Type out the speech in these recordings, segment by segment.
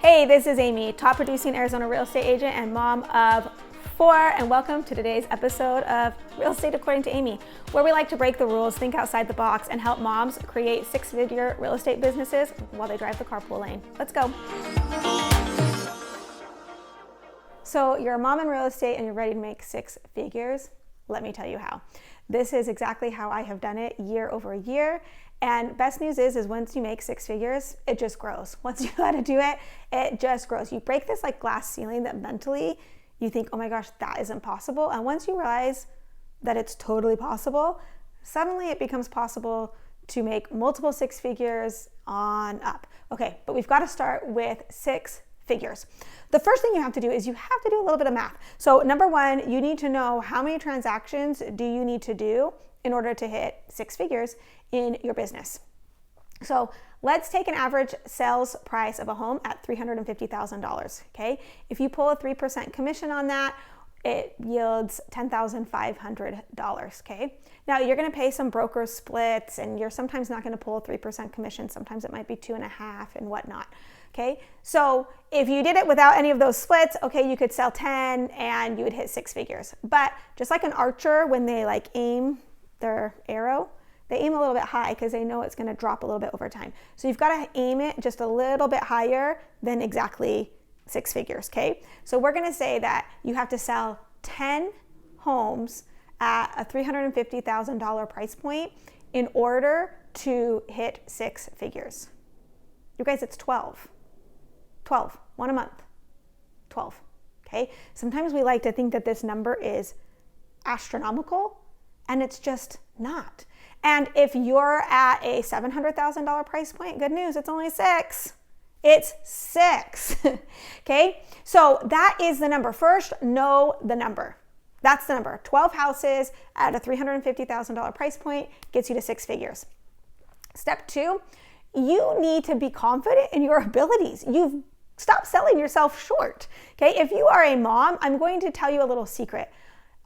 Hey, this is Amy, top producing Arizona real estate agent and mom of 4, and welcome to today's episode of Real Estate According to Amy, where we like to break the rules, think outside the box, and help moms create six-figure real estate businesses while they drive the carpool lane. Let's go. So you're a mom in real estate and you're ready to make 6 figures? Let me tell you how. This is exactly how I have done it year over year. And best news is once you make 6 figures, it just grows. Once you know how to do it, it just grows. You break this like glass ceiling that mentally you think, oh my gosh, that isn't possible. And once you realize that it's totally possible, suddenly it becomes possible to make multiple 6 figures on up. Okay, but we've got to start with 6 figures. The first thing you have to do is you have to do a little bit of math. So number 1, you need to know how many transactions do you need to do in order to hit 6 figures in your business. So let's take an average sales price of a home at $350,000, okay? If you pull a 3% commission on that, it yields $10,500, okay? Now you're gonna pay some broker splits and you're sometimes not gonna pull a 3% commission. Sometimes it might be 2.5 and whatnot, okay? So if you did it without any of those splits, okay, you could sell 10 and you would hit 6 figures. But just like an archer, when they like aim their arrow, they aim a little bit high because they know it's going to drop a little bit over time. So you've got to aim it just a little bit higher than exactly 6 figures, okay? So we're going to say that you have to sell 10 homes at a $350,000 price point in order to hit 6 figures. You guys, it's 12. 12, one a month, 12, okay? Sometimes we like to think that this number is astronomical, and it's just not. And if you're at a $700,000 price point, good news, it's only 6. It's 6, okay? So that is the number. First, know the number. That's the number. 12 houses at a $350,000 price point gets you to 6 figures. Step 2, you need to be confident in your abilities. You've stopped selling yourself short, okay? If you are a mom, I'm going to tell you a little secret.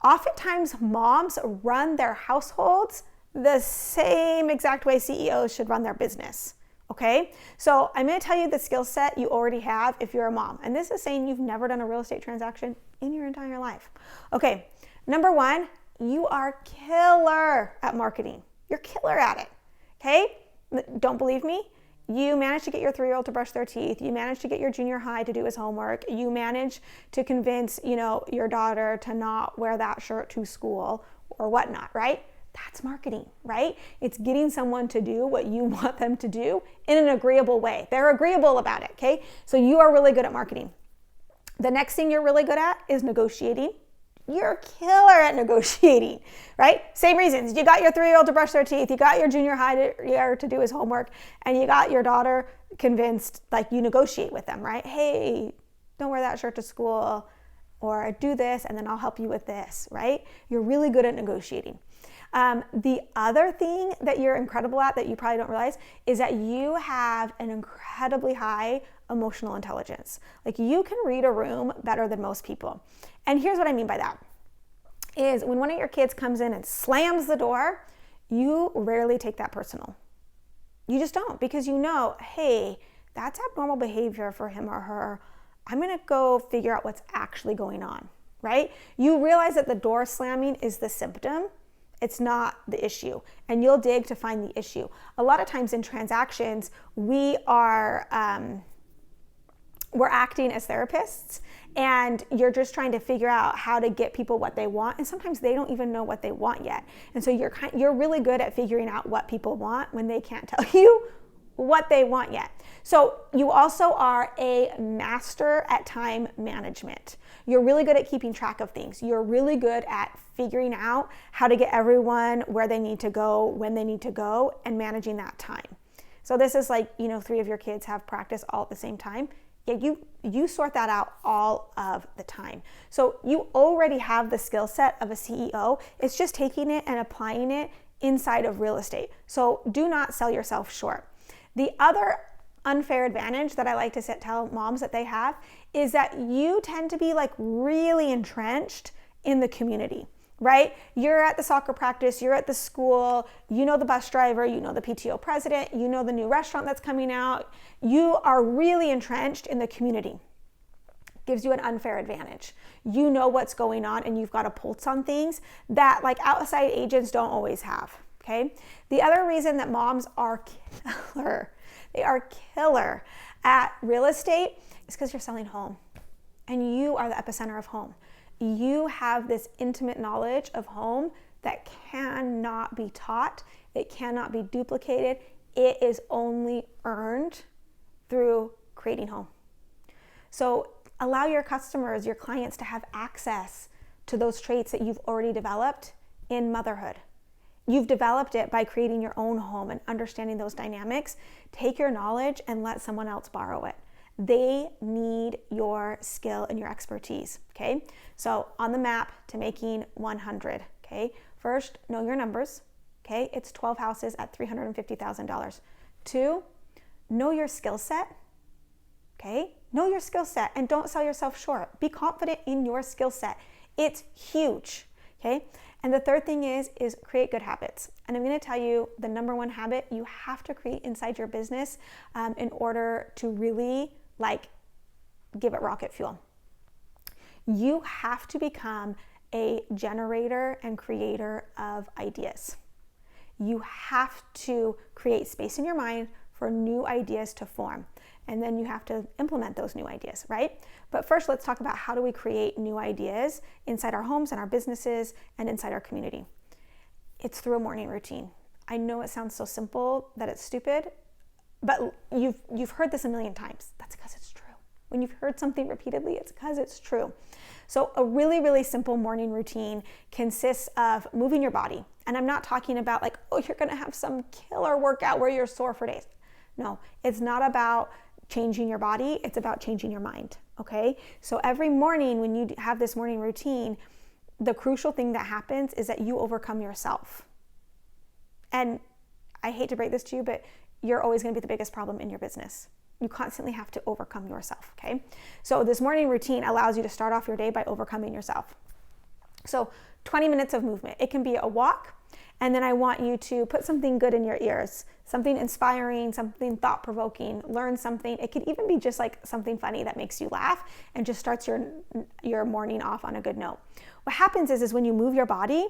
Oftentimes, moms run their households the same exact way CEOs should run their business, okay? So I'm gonna tell you the skill set you already have if you're a mom. And this is saying you've never done a real estate transaction in your entire life. Okay, number 1, you are killer at marketing. You're killer at it, okay? Don't believe me? You managed to get your 3-year-old to brush their teeth. You managed to get your junior high to do his homework. You managed to convince, your daughter to not wear that shirt to school or whatnot, right? That's marketing, right? It's getting someone to do what you want them to do in an agreeable way. They're agreeable about it, okay? So you are really good at marketing. The next thing you're really good at is negotiating. You're killer at negotiating, right? Same reasons. You got your 3-year-old to brush their teeth, you got your junior high to do his homework, and you got your daughter convinced, like you negotiate with them, right? Hey, don't wear that shirt to school, or do this, and then I'll help you with this, right? You're really good at negotiating. The other thing that you're incredible at that you probably don't realize is that you have an incredibly high emotional intelligence. Like you can read a room better than most people. And here's what I mean by that is when one of your kids comes in and slams the door, you rarely take that personal. You just don't, because hey, that's abnormal behavior for him or her. I'm gonna go figure out what's actually going on, right? You realize that the door slamming is the symptom. It's not the issue, and you'll dig to find the issue. A lot of times in transactions, we're acting as therapists, and you're just trying to figure out how to get people what they want, and sometimes they don't even know what they want yet. And so you're really good at figuring out what people want when they can't tell you what they want yet. So you also are a master at time management. You're really good at keeping track of things. You're really good at figuring out how to get everyone where they need to go, when they need to go, and managing that time. So this is like, 3 of your kids have practice all at the same time. Yeah, you sort that out all of the time. So you already have the skill set of a CEO. It's just taking it and applying it inside of real estate. So do not sell yourself short. The other unfair advantage that I like to tell moms that they have is that you tend to be like really entrenched in the community, right? You're at the soccer practice, you're at the school, you know the bus driver, you know the PTO president, you know the new restaurant that's coming out. You are really entrenched in the community. Gives you an unfair advantage. You know what's going on and you've got a pulse on things that like outside agents don't always have, okay? The other reason that moms are killer at real estate is because you're selling home and you are the epicenter of home. You have this intimate knowledge of home that cannot be taught. It cannot be duplicated. It is only earned through creating home. So allow your customers, your clients to have access to those traits that you've already developed in motherhood. You've developed it by creating your own home and understanding those dynamics. Take your knowledge and let someone else borrow it. They need your skill and your expertise, okay? So on the map to making 100, okay? First, know your numbers, okay? It's 12 houses at $350,000. 2, know your skill set, okay? Know your skill set and don't sell yourself short. Be confident in your skill set. It's huge, okay? And the third thing is create good habits. And I'm going to tell you the number one habit you have to create inside your business in order to really give it rocket fuel. You have to become a generator and creator of ideas. You have to create space in your mind for new ideas to form. And then you have to implement those new ideas, right? But first, let's talk about how do we create new ideas inside our homes and our businesses and inside our community. It's through a morning routine. I know it sounds so simple that it's stupid, but you've heard this a million times. That's because it's true. When you've heard something repeatedly, it's because it's true. So a really, really simple morning routine consists of moving your body. And I'm not talking about you're gonna have some killer workout where you're sore for days. No, it's not about changing your body, it's about changing your mind, okay? So every morning when you have this morning routine, the crucial thing that happens is that you overcome yourself. And I hate to break this to you, but you're always gonna be the biggest problem in your business. You constantly have to overcome yourself, okay? So this morning routine allows you to start off your day by overcoming yourself. So 20 minutes of movement. It can be a walk, and then I want you to put something good in your ears, something inspiring, something thought-provoking, learn something. It could even be just something funny that makes you laugh and just starts your morning off on a good note. What happens is when you move your body,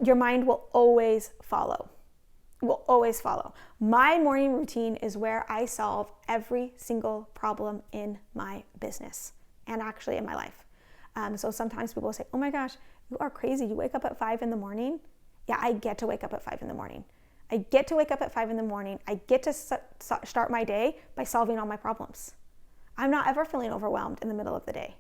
your mind will always follow. Will always follow. My morning routine is where I solve every single problem in my business and actually in my life. So sometimes people say, oh my gosh, you are crazy. You wake up at 5 in the morning. Yeah, I get to wake up at 5 in the morning. I get to wake up at 5 in the morning. I get to start my day by solving all my problems. I'm not ever feeling overwhelmed in the middle of the day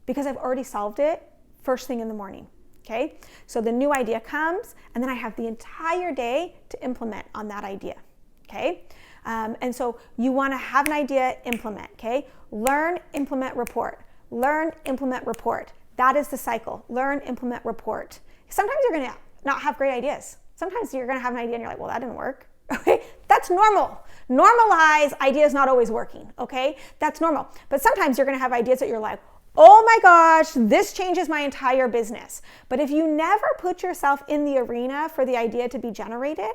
because I've already solved it first thing in the morning. Okay, so the new idea comes, and then I have the entire day to implement on that idea. Okay, and so you want to have an idea, implement. Okay, learn, implement, report. Learn, implement, report. That is the cycle. Learn, implement, report. Sometimes you're going to not have great ideas. Sometimes you're going to have an idea and you're like, well, that didn't work. Okay, that's normal. Normalize ideas not always working. Okay, that's normal. But sometimes you're going to have ideas that you're like, oh my gosh, this changes my entire business. But if you never put yourself in the arena for the idea to be generated,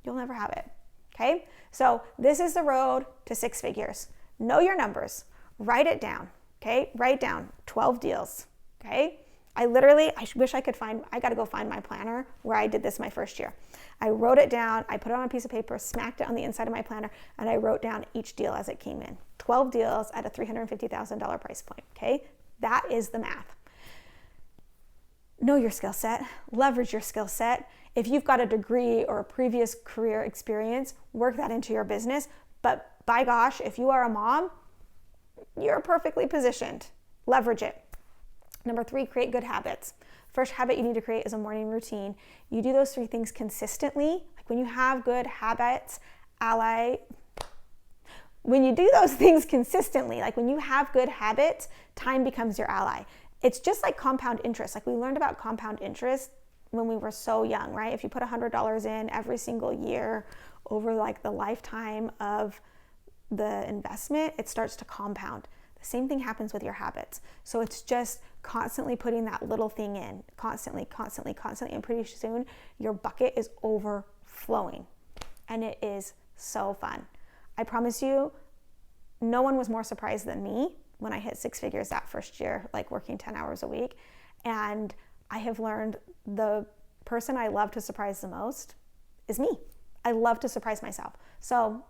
you'll never have it, okay? So this is the road to 6 figures. Know your numbers, write it down, okay? Write down 12 deals, okay? I wish I could I gotta go find my planner where I did this my first year. I wrote it down, I put it on a piece of paper, smacked it on the inside of my planner, and I wrote down each deal as it came in. 12 deals at a $350,000 price point, okay? That is the math. Know your skill set, leverage your skill set. If you've got a degree or a previous career experience, work that into your business. But by gosh, if you are a mom, you're perfectly positioned. Leverage it. Number 3, create good habits. First habit you need to create is a morning routine. You do those 3 things consistently. Like when you have good habits, when you do those things consistently, like when you have good habits, time becomes your ally. It's just like compound interest. Like we learned about compound interest when we were so young, right? If you put $100 in every single year over the lifetime of the investment, it starts to compound. The Same thing happens with your habits. So it's just constantly putting that little thing in, constantly, and pretty soon your bucket is overflowing. And it is so fun. I promise you, no one was more surprised than me when I hit 6 figures that first year, like working 10 hours a week. And I have learned the person I love to surprise the most is me. I love to surprise myself. So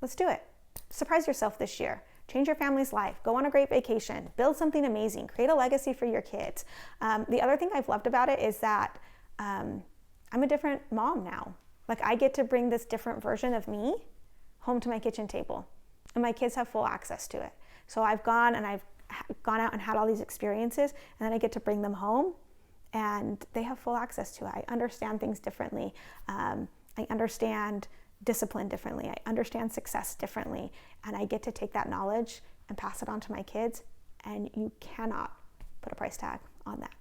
let's do it. Surprise yourself this year. Change your family's life. Go on a great vacation. Build something amazing. Create a legacy for your kids. The other thing I've loved about it is that I'm a different mom now. Like, I get to bring this different version of me home to my kitchen table, and my kids have full access to it. So I've gone out and had all these experiences, and then I get to bring them home, and they have full access to it. I understand things differently. I understand discipline differently. I understand success differently, and I get to take that knowledge and pass it on to my kids, and you cannot put a price tag on that.